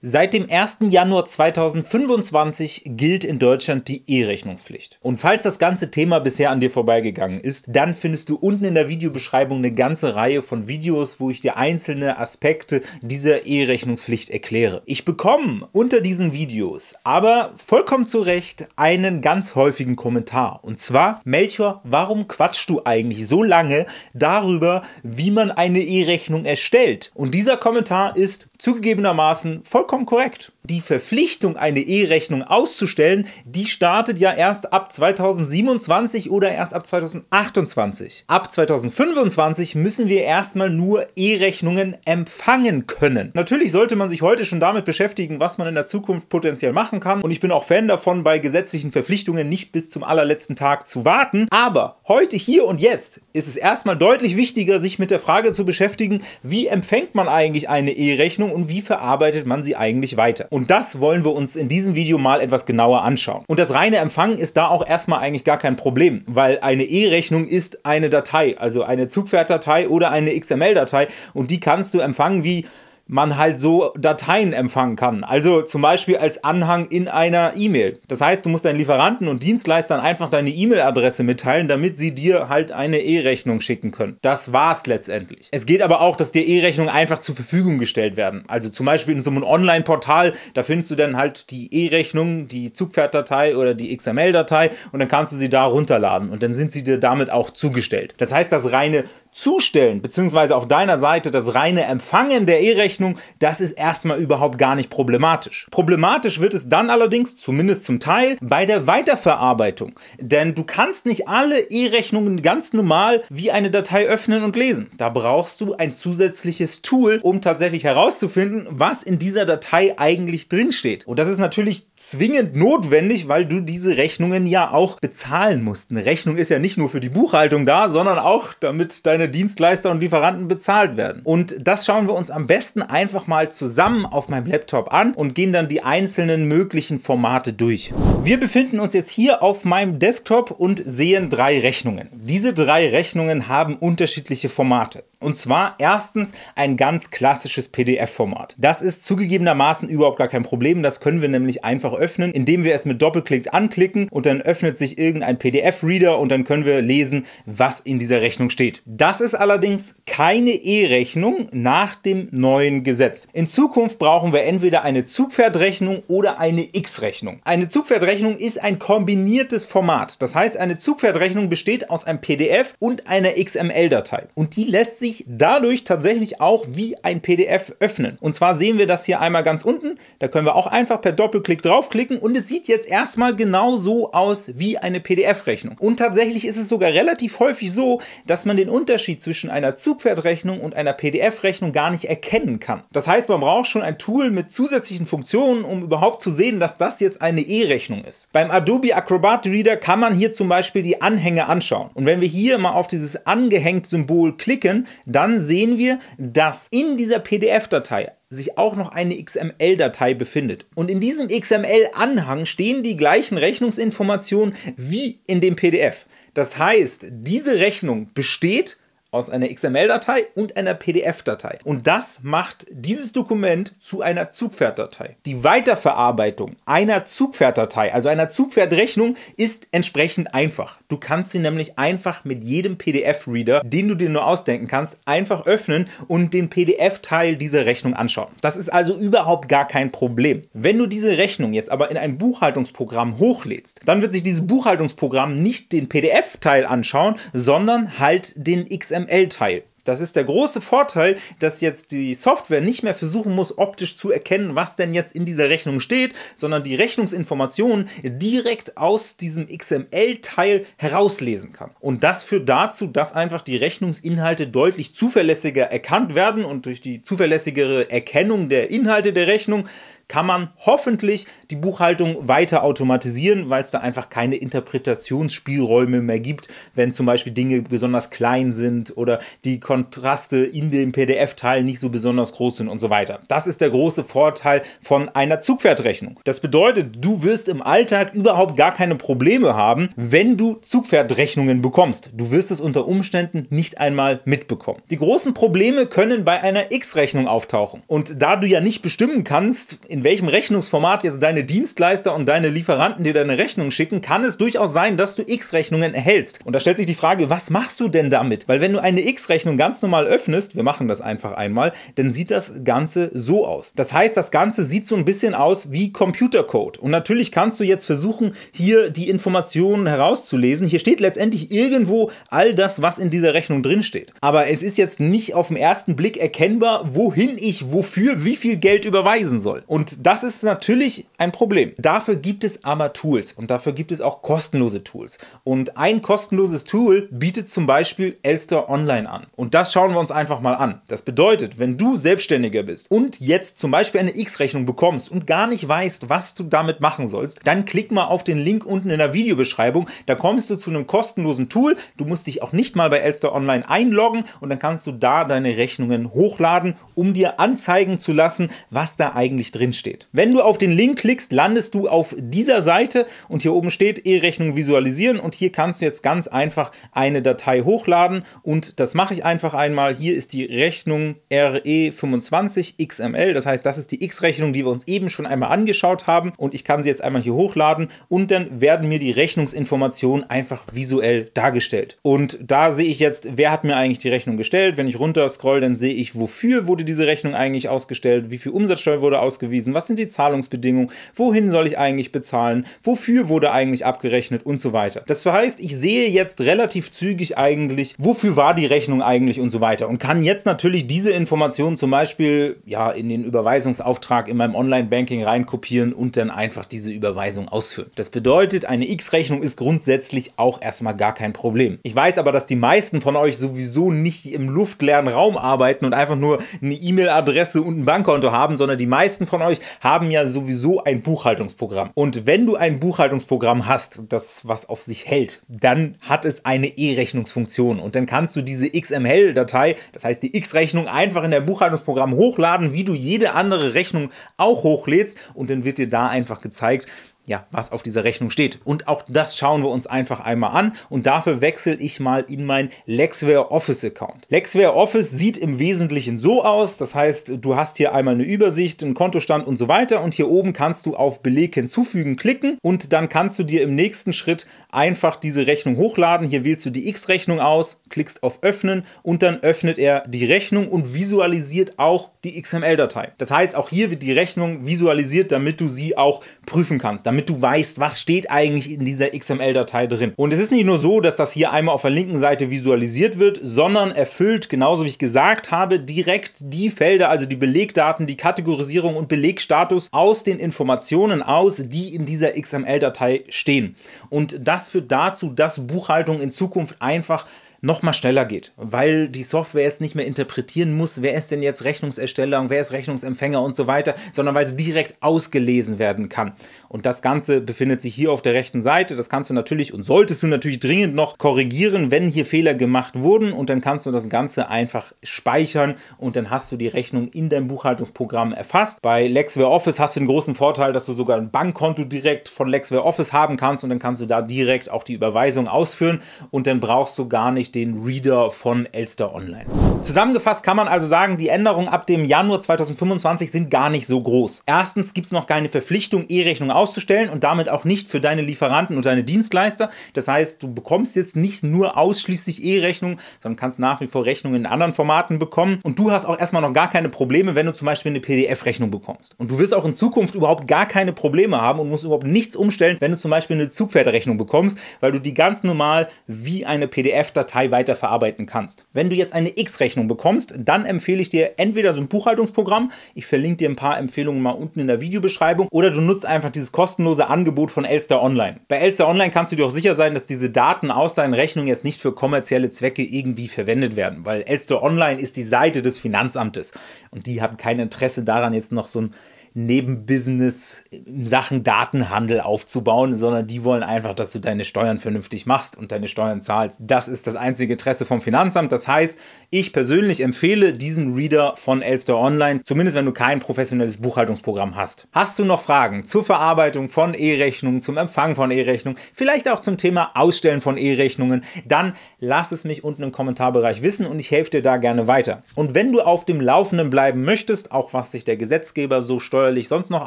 Seit dem 1. Januar 2025 gilt in Deutschland die E-Rechnungspflicht. Und falls das ganze Thema bisher an dir vorbeigegangen ist, dann findest du unten in der Videobeschreibung eine ganze Reihe von Videos, wo ich dir einzelne Aspekte dieser E-Rechnungspflicht erkläre. Ich bekomme unter diesen Videos aber vollkommen zu Recht einen ganz häufigen Kommentar. Und zwar: Melchior, warum quatschst du eigentlich so lange darüber, wie man eine E-Rechnung erstellt? Und dieser Kommentar ist zugegebenermaßen vollkommen korrekt. Die Verpflichtung, eine E-Rechnung auszustellen, die startet ja erst ab 2027 oder erst ab 2028. Ab 2025 müssen wir erstmal nur E-Rechnungen empfangen können. Natürlich sollte man sich heute schon damit beschäftigen, was man in der Zukunft potenziell machen kann. Und ich bin auch Fan davon, bei gesetzlichen Verpflichtungen nicht bis zum allerletzten Tag zu warten. Aber heute, hier und jetzt ist es erstmal deutlich wichtiger, sich mit der Frage zu beschäftigen, wie empfängt man eigentlich eine E-Rechnung und wie verarbeitet man sie eigentlich weiter. Und das wollen wir uns in diesem Video mal etwas genauer anschauen. Und das reine Empfangen ist da auch erstmal eigentlich gar kein Problem, weil eine E-Rechnung ist eine Datei, also eine Zugpferddatei oder eine XML-Datei, und die kannst du empfangen, wie man halt so Dateien empfangen kann. Also zum Beispiel als Anhang in einer E-Mail. Das heißt, du musst deinen Lieferanten und Dienstleistern einfach deine E-Mail-Adresse mitteilen, damit sie dir halt eine E-Rechnung schicken können. Das war's letztendlich. Es geht aber auch, dass dir E-Rechnungen einfach zur Verfügung gestellt werden. Also zum Beispiel in so einem Online-Portal, da findest du dann halt die E-Rechnung, die Zugpferddatei oder die XML-Datei, und dann kannst du sie da runterladen und dann sind sie dir damit auch zugestellt. Das heißt, das reine Zustellen, beziehungsweise auf deiner Seite das reine Empfangen der E-Rechnung, das ist erstmal überhaupt gar nicht problematisch. Problematisch wird es dann allerdings, zumindest zum Teil, bei der Weiterverarbeitung. Denn du kannst nicht alle E-Rechnungen ganz normal wie eine Datei öffnen und lesen. Da brauchst du ein zusätzliches Tool, um tatsächlich herauszufinden, was in dieser Datei eigentlich drinsteht. Und das ist natürlich zwingend notwendig, weil du diese Rechnungen ja auch bezahlen musst. Eine Rechnung ist ja nicht nur für die Buchhaltung da, sondern auch, damit deine Dienstleister und Lieferanten bezahlt werden. Und das schauen wir uns am besten einfach mal zusammen auf meinem Laptop an und gehen dann die einzelnen möglichen Formate durch. Wir befinden uns jetzt hier auf meinem Desktop und sehen 3 Rechnungen. Diese 3 Rechnungen haben unterschiedliche Formate. Und zwar erstens ein ganz klassisches PDF-Format. Das ist zugegebenermaßen überhaupt gar kein Problem. Das können wir nämlich einfach öffnen, indem wir es mit Doppelklick anklicken, und dann öffnet sich irgendein PDF-Reader und dann können wir lesen, was in dieser Rechnung steht. Das ist allerdings keine E-Rechnung nach dem neuen Gesetz. In Zukunft brauchen wir entweder eine Zugpferdrechnung oder eine X-Rechnung. Eine Zugpferdrechnung ist ein kombiniertes Format. Das heißt, eine Zugpferdrechnung besteht aus einem PDF und einer XML-Datei. Und die lässt sich dadurch tatsächlich auch wie ein PDF öffnen. Und zwar sehen wir das hier einmal ganz unten. Da können wir auch einfach per Doppelklick draufklicken und es sieht jetzt erstmal genau so aus wie eine PDF-Rechnung. Und tatsächlich ist es sogar relativ häufig so, dass man den Unterschied zwischen einer Zugpferdrechnung und einer PDF-Rechnung gar nicht erkennen kann. Das heißt, man braucht schon ein Tool mit zusätzlichen Funktionen, um überhaupt zu sehen, dass das jetzt eine E-Rechnung ist. Beim Adobe Acrobat Reader kann man hier zum Beispiel die Anhänge anschauen. Und wenn wir hier mal auf dieses Angehängt-Symbol klicken, dann sehen wir, dass in dieser PDF-Datei sich auch noch eine XML-Datei befindet. Und in diesem XML-Anhang stehen die gleichen Rechnungsinformationen wie in dem PDF. Das heißt, diese Rechnung besteht aus einer XML-Datei und einer PDF-Datei. Und das macht dieses Dokument zu einer Zugpferddatei. Die Weiterverarbeitung einer Zugpferddatei, also einer Zugpferdrechnung, ist entsprechend einfach. Du kannst sie nämlich einfach mit jedem PDF-Reader, den du dir nur ausdenken kannst, einfach öffnen und den PDF-Teil dieser Rechnung anschauen. Das ist also überhaupt gar kein Problem. Wenn du diese Rechnung jetzt aber in ein Buchhaltungsprogramm hochlädst, dann wird sich dieses Buchhaltungsprogramm nicht den PDF-Teil anschauen, sondern halt den XML-Teil. Das ist der große Vorteil, dass jetzt die Software nicht mehr versuchen muss, optisch zu erkennen, was denn jetzt in dieser Rechnung steht, sondern die Rechnungsinformationen direkt aus diesem XML-Teil herauslesen kann. Und das führt dazu, dass einfach die Rechnungsinhalte deutlich zuverlässiger erkannt werden, und durch die zuverlässigere Erkennung der Inhalte der Rechnung kann man hoffentlich die Buchhaltung weiter automatisieren, weil es da einfach keine Interpretationsspielräume mehr gibt, wenn zum Beispiel Dinge besonders klein sind oder die Kontraste in dem PDF-Teil nicht so besonders groß sind und so weiter. Das ist der große Vorteil von einer Zugpferdrechnung. Das bedeutet, du wirst im Alltag überhaupt gar keine Probleme haben, wenn du Zugpferdrechnungen bekommst. Du wirst es unter Umständen nicht einmal mitbekommen. Die großen Probleme können bei einer X-Rechnung auftauchen. Und da du ja nicht bestimmen kannst, in welchem Rechnungsformat jetzt deine Dienstleister und deine Lieferanten dir deine Rechnung schicken, kann es durchaus sein, dass du X-Rechnungen erhältst. Und da stellt sich die Frage, was machst du denn damit? Weil wenn du eine X-Rechnung ganz normal öffnest, wir machen das einfach einmal, dann sieht das Ganze so aus. Das heißt, das Ganze sieht so ein bisschen aus wie Computercode. Und natürlich kannst du jetzt versuchen, hier die Informationen herauszulesen. Hier steht letztendlich irgendwo all das, was in dieser Rechnung drin steht. Aber es ist jetzt nicht auf den ersten Blick erkennbar, wohin ich wofür wie viel Geld überweisen soll. Und das ist natürlich ein Problem. Dafür gibt es aber Tools und dafür gibt es auch kostenlose Tools. Und ein kostenloses Tool bietet zum Beispiel Elster Online an. Und das schauen wir uns einfach mal an. Das bedeutet, wenn du Selbstständiger bist und jetzt zum Beispiel eine X-Rechnung bekommst und gar nicht weißt, was du damit machen sollst, dann klick mal auf den Link unten in der Videobeschreibung. Da kommst du zu einem kostenlosen Tool. Du musst dich auch nicht mal bei Elster Online einloggen und dann kannst du da deine Rechnungen hochladen, um dir anzeigen zu lassen, was da eigentlich drin steht. Wenn du auf den Link klickst, landest du auf dieser Seite und hier oben steht E-Rechnung visualisieren und hier kannst du jetzt ganz einfach eine Datei hochladen und das mache ich einfach einmal. Hier ist die Rechnung RE25 XML, das heißt, das ist die X-Rechnung, die wir uns eben schon einmal angeschaut haben und ich kann sie jetzt einmal hier hochladen und dann werden mir die Rechnungsinformationen einfach visuell dargestellt. Und da sehe ich jetzt, wer hat mir eigentlich die Rechnung gestellt. Wenn ich runter scroll, dann sehe ich, wofür wurde diese Rechnung eigentlich ausgestellt, wie viel Umsatzsteuer wurde ausgewiesen, was sind die Zahlungsbedingungen, wohin soll ich eigentlich bezahlen, wofür wurde eigentlich abgerechnet und so weiter. Das heißt, ich sehe jetzt relativ zügig eigentlich, wofür war die Rechnung eigentlich und so weiter und kann jetzt natürlich diese Informationen zum Beispiel ja, in den Überweisungsauftrag in meinem Online-Banking reinkopieren und dann einfach diese Überweisung ausführen. Das bedeutet, eine X-Rechnung ist grundsätzlich auch erstmal gar kein Problem. Ich weiß aber, dass die meisten von euch sowieso nicht im luftleeren Raum arbeiten und einfach nur eine E-Mail-Adresse und ein Bankkonto haben, sondern die meisten von euch haben ja sowieso ein Buchhaltungsprogramm. Und wenn du ein Buchhaltungsprogramm hast, das was auf sich hält, dann hat es eine E-Rechnungsfunktion und dann kannst du diese XML-Datei, das heißt die X-Rechnung, einfach in der Buchhaltungsprogramm hochladen, wie du jede andere Rechnung auch hochlädst und dann wird dir da einfach gezeigt, ja, was auf dieser Rechnung steht. Und auch das schauen wir uns einfach einmal an und dafür wechsle ich mal in mein Lexware Office Account. Lexware Office sieht im Wesentlichen so aus, das heißt, du hast hier einmal eine Übersicht, einen Kontostand und so weiter und hier oben kannst du auf Beleg hinzufügen klicken und dann kannst du dir im nächsten Schritt einfach diese Rechnung hochladen. Hier wählst du die X-Rechnung aus, klickst auf Öffnen und dann öffnet er die Rechnung und visualisiert auch die XML-Datei. Das heißt, auch hier wird die Rechnung visualisiert, damit du sie auch prüfen kannst, damit du weißt, was steht eigentlich in dieser XML-Datei drin. Und es ist nicht nur so, dass das hier einmal auf der linken Seite visualisiert wird, sondern erfüllt, genauso wie ich gesagt habe, direkt die Felder, also die Belegdaten, die Kategorisierung und Belegstatus aus den Informationen aus, die in dieser XML-Datei stehen. Und das führt dazu, dass Buchhaltung in Zukunft einfach nochmal schneller geht, weil die Software jetzt nicht mehr interpretieren muss, wer ist denn jetzt Rechnungsersteller und wer ist Rechnungsempfänger und so weiter, sondern weil es direkt ausgelesen werden kann. Und das Ganze befindet sich hier auf der rechten Seite. Das kannst du natürlich und solltest du natürlich dringend noch korrigieren, wenn hier Fehler gemacht wurden und dann kannst du das Ganze einfach speichern und dann hast du die Rechnung in deinem Buchhaltungsprogramm erfasst. Bei Lexware Office hast du den großen Vorteil, dass du sogar ein Bankkonto direkt von Lexware Office haben kannst und dann kannst du da direkt auch die Überweisung ausführen und dann brauchst du gar nicht den Reader von Elster Online. Zusammengefasst kann man also sagen, die Änderungen ab dem Januar 2025 sind gar nicht so groß. Erstens gibt es noch keine Verpflichtung, E-Rechnung auszustellen und damit auch nicht für deine Lieferanten und deine Dienstleister. Das heißt, du bekommst jetzt nicht nur ausschließlich E-Rechnung, sondern kannst nach wie vor Rechnungen in anderen Formaten bekommen. Und du hast auch erstmal noch gar keine Probleme, wenn du zum Beispiel eine PDF-Rechnung bekommst. Und du wirst auch in Zukunft überhaupt gar keine Probleme haben und musst überhaupt nichts umstellen, wenn du zum Beispiel eine Zugpferderechnung bekommst, weil du die ganz normal wie eine PDF-Datei weiterverarbeiten kannst. Wenn du jetzt eine X-Rechnung bekommst, dann empfehle ich dir entweder so ein Buchhaltungsprogramm, ich verlinke dir ein paar Empfehlungen mal unten in der Videobeschreibung, oder du nutzt einfach dieses kostenlose Angebot von Elster Online. Bei Elster Online kannst du dir auch sicher sein, dass diese Daten aus deinen Rechnungen jetzt nicht für kommerzielle Zwecke irgendwie verwendet werden, weil Elster Online ist die Seite des Finanzamtes und die haben kein Interesse daran, jetzt noch so ein Nebenbusiness in Sachen Datenhandel aufzubauen, sondern die wollen einfach, dass du deine Steuern vernünftig machst und deine Steuern zahlst. Das ist das einzige Interesse vom Finanzamt. Das heißt, ich persönlich empfehle diesen Reader von Elster Online, zumindest wenn du kein professionelles Buchhaltungsprogramm hast. Hast du noch Fragen zur Verarbeitung von E-Rechnungen, zum Empfang von E-Rechnungen, vielleicht auch zum Thema Ausstellen von E-Rechnungen, dann lass es mich unten im Kommentarbereich wissen und ich helfe dir da gerne weiter. Und wenn du auf dem Laufenden bleiben möchtest, auch was sich der Gesetzgeber so steuerlich sonst noch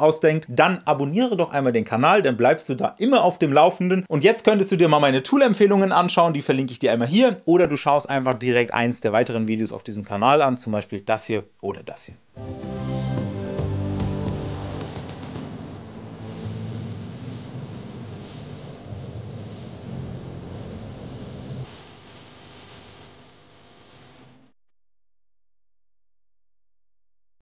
ausdenkt, dann abonniere doch einmal den Kanal, dann bleibst du da immer auf dem Laufenden. Und jetzt könntest du dir mal meine Tool-Empfehlungen anschauen, die verlinke ich dir einmal hier, oder du schaust einfach direkt eins der weiteren Videos auf diesem Kanal an, zum Beispiel das hier oder das hier.